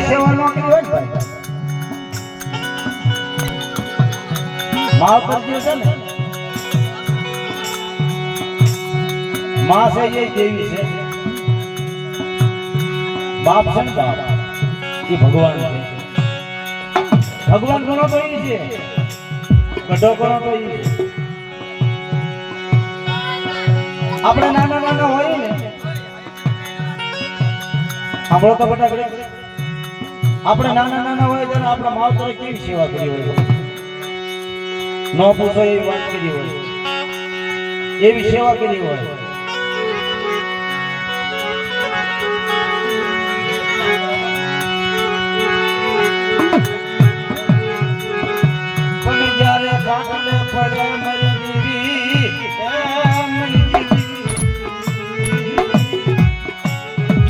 સેવા ન કરી હોય ભાઈ માવતર જે છે ને માં છે એ દેવી છે બાપ છે ને બાપ એ ભગવાન છે ભગવાન ગણો તો એ છે ગઢો ગણો તો એ છે આપણે નાના નાના હોય ને સાંભળો તો બધા આપણે નાના નાના હોય ત્યારે આપણા માવતરે કેવી સેવા કરી હોય ન પૂછો એવી વાત કરી હોય એવી સેવા કરી હોય પણ જ્યારે ખાટલે પડે મરી દીવી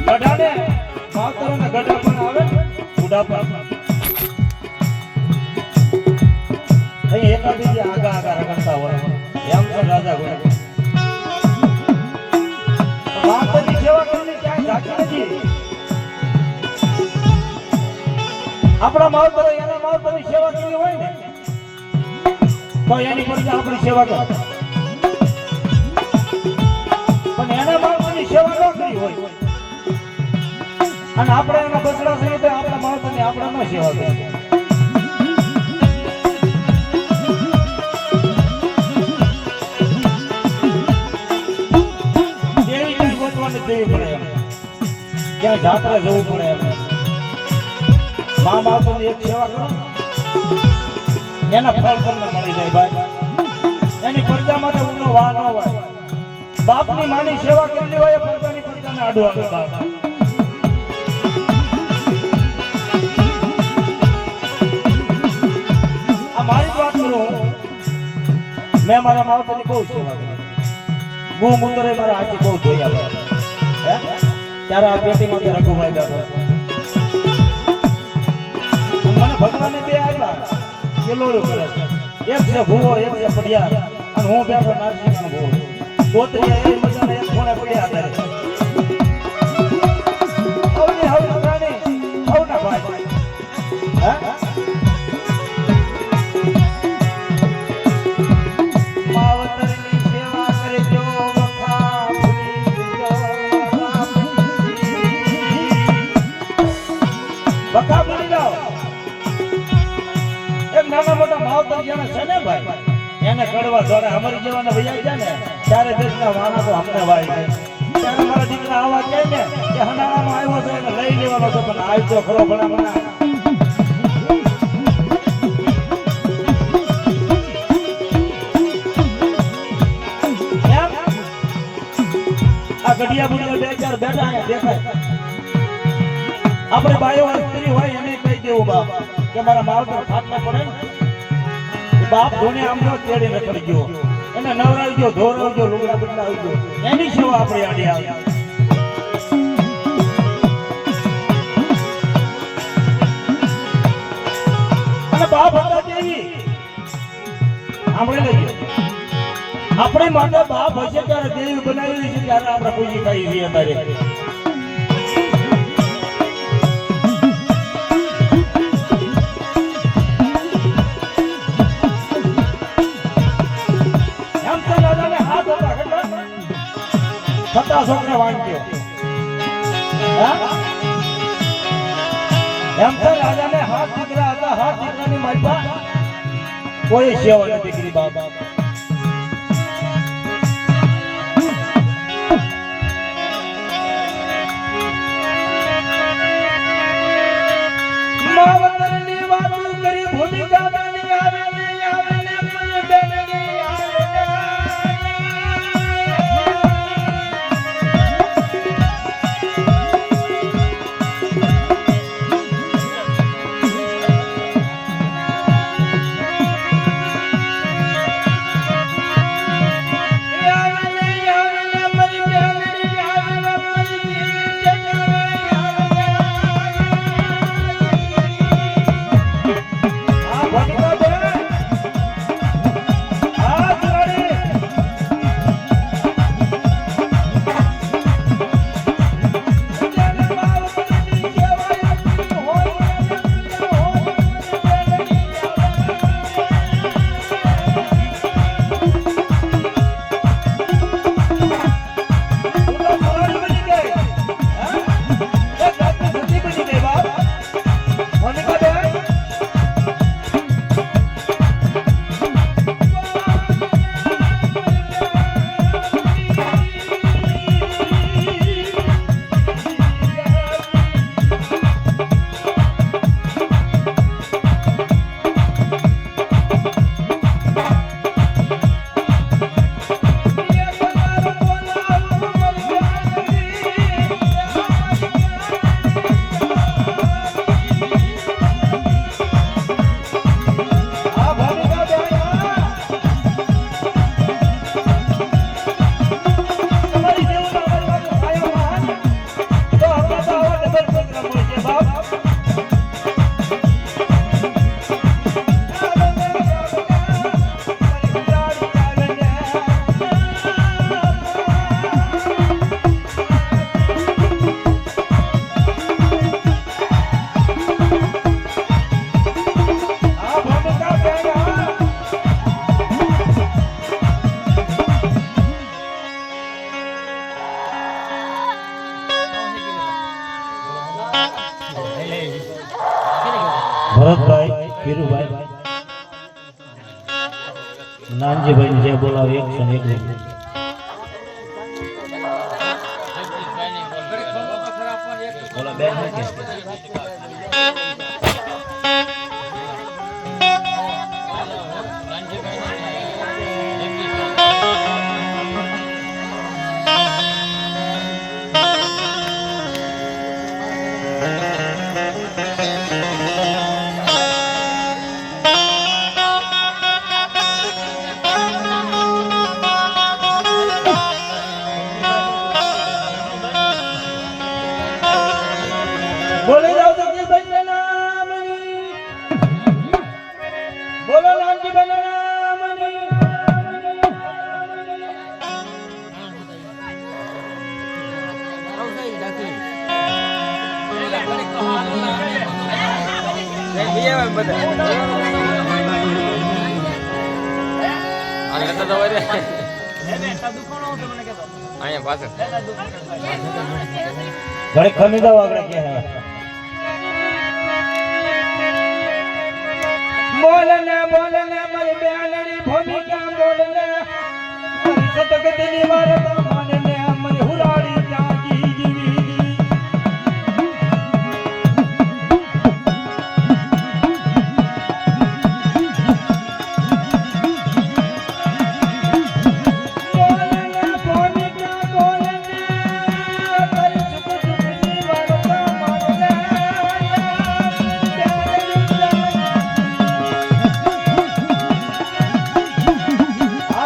ગઢાને માવતરોના ગઢા પણ આવે બુઢાપા અહીં એકાબીજી આગા આગા રગડતા હોય એમ તો રાજા હોય માવતરની સેવા કરીને ક્યાંય જાતી નથી આપણા માવતરો એના માવતરની સેવા કરી હોય ને તો એની પર આપણી સેવા કરે પણ એના માવતરની સેવા ન કરી હોય અને આપણે એના બસડા છે તો આપણા માવતરની આપણે ન સેવા કરે દેવી ક્યાંય ગોતવાની દેવી પડે એમ ક્યાંય જાત્રા જવું પડે એમ મા બાપની એક સેવા કરો એના ફળ તમને મળી જાય ભાઈ એની પ્રજા માટે ઊનો વાહ ન હોય બાપની માની સેવા કરવી હોય પ્રજાની પ્રજાને આડવાનું બાપ આ મારી વાત કરું મેં મારા માવતરની બહુ સેવા કરી ગુ મૂતરે મારા હાથી બહુ જોયા હે ત્યારે આ પેટીમાંથી રઘુભાઈ બેઠો મને ભગવાનને બે આવ્યા કેલોળું કરે છે એક છે ભૂવો એક છે પડિયા અને હું બેઠો નારસિંહનો ભૂવો ગોત્રીએ એ મજાને એક ખૂણે પડ્યા કરે હવની હવ રાણી હવના ભાઈ હે માવતરની સેવા કરજો વખા ભૂલી વખા ભૂલી જાઓ નાના મોટા માવતર જેને છે ને ભાઈ એને કડવા જોડે અમારી જેવાને વૈયા ગયા ને ત્યારે દેશના વાના તો અમને વાય ગયા ત્યારે મારા દીકરા આવા કહે ને કે હનાણામાં આવ્યો છે એને લઈ લેવાનો છે પણ આવી તો ખરો ભણા ભણા આ ગઢિયા બુડિયા બે ચાર બેઠા અહીંયા દેખાય આપણે બાયો સ્ત્રી હોય એને કહી દેવું બાપ કે મારા માવતર ખાટલા પડે ને બાપ ધોને આમનો તેડીને પડી ગયો એને નવરાવી ગયો ધોરાવી ગયો લુગડા બદલાવી ગયો એની સેવા આપણે આડી આવી અને બાપ હતા કેવી આપણે લઈએ આપણે માટે બાપ હશે ત્યારે દેવી બનાવેલી છે ત્યારે આપણે પૂજી ખાઈ છીએ અત્યારે છોકરા વાંચ્યો એમ તો રાજાને હાથ દીકરા હતા હાથ દીકરાની માલપા કોઈ સેવા નથી દીકરી બાબા માવતરની વાતો કરી ભૂમિકા બની આવે ને કોઈ બેનની ભરતભાઈ વીરુભાઈ નાનજીભાઈ જે બોલાવે એક છે એક બોલા બેન કે બોલે જાઓ જગદીશભાઈ ના નામની બોલો નાનજીભાઈ ના નામની ઘરે ખમી દો આગળ કે બોલને બોલને મારી બેનડી ભૂમિકા બોલને સતગતની વાર્તા માનને મારી હુરાડી જાગી જીવી બોલને ભૂમિકા બોલને તારી સુખની વાર્તા માનને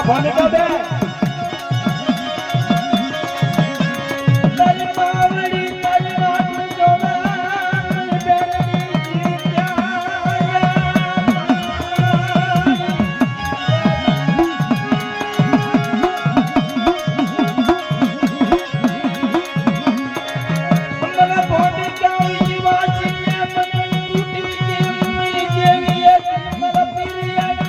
ભૂમિકા બે તારી પાવડી તારી વાત જોવા બેનડી મને ભૂમિકા વિશે વાંચીને મને તૂટી જેવી જેવી મને પ્રિયા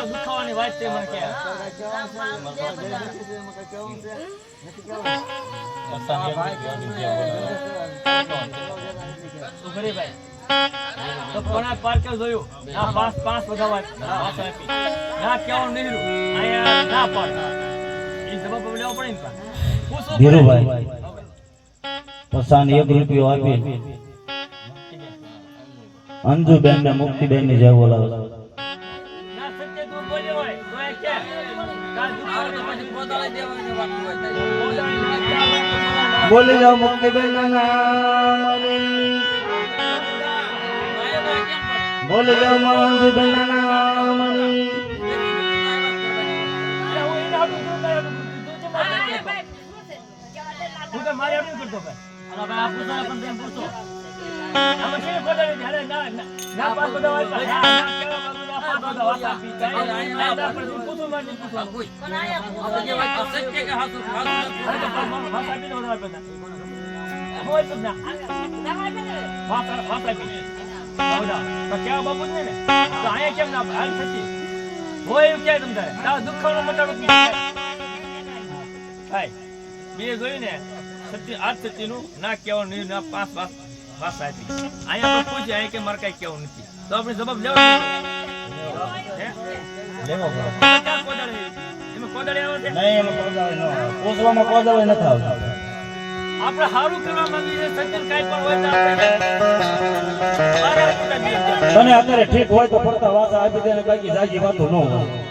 દુખાવાની વાત છે મને કે સુખરી ભાઈ તો કોના પાર્કે જોયું ના પાંચ બધા વાત ના કેવું નહીં આયા ના પાડ એ જવાબ લેવો પડે ને ધીરુભાઈ પસાન 1 રૂપિયો આપી અંજુબેન ને મુક્તિબેન ને જય બોલાવે ના સત્ય તું બોલ્યો હોય તો એ કે કાલ દુખાવે પછી પોતાને દેવાની વાત હોય બોલી જાઓ મુક્તિબેન ના નામ બોલી જાઓ અંજુબેન ના નામ તું તો મારે એવું કરતો ભાઈ અરે ભાઈ આપું તો પણ તેમ પૂછો આમ છે બોલાવે ત્યારે ના પાસ બધા હોય ના કેવા કરું ના પાસ બધા વાતા પી જાય ના પર પૂછો મારી પૂછો પણ આયા પૂછો જે વાત સત્ય કે હાસુ ભાષા પી દો બધા હોય તો ના ફાંસા પી તો કેવા બાબુ ને તો અહીંયા કેમ ના હાલ થતી હોય એમ ક્યાંય તમ થાય તારા દુઃખનો મટાડો હાય બે જોયું ને સત્ય આજ સત્યનું ના કહેવાનું નહીં ના પાંચ ભાષા આપી અહીંયા પણ પૂછે અહીંયા કે મારે કઈ કહેવું નથી તો આપણે જવાબ લેવો આપણે સારું કરવા માંગીએ સજ્જન કાઈ પણ હોય તો તને અત્યારે ઠીક હોય તો પડતા વાસા આપી દે ને બાકી જાજી વાતો ન હોય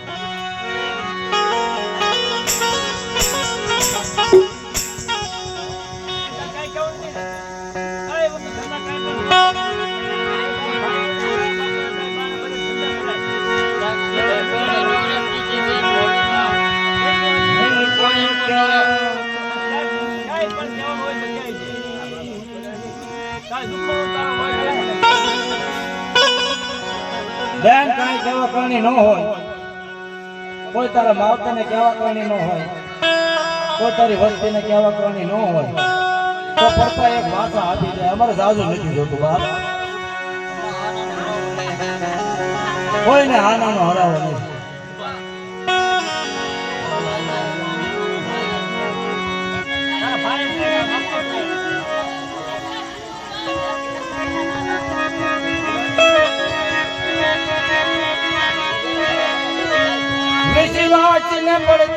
બેન કાંઈ કેવા કરણી ન હોય કોઈ તારા માવતરને કેવા કરણી ન હોય કોઈ તારી વસ્તીને કેવા કરણી ન હોય તો પડતા એક ભાષા આપી દે અમારે જાજુ નથી જોતું બાપ કોઈને હાનાનો હરાવો નહીં વાંચીને પડતી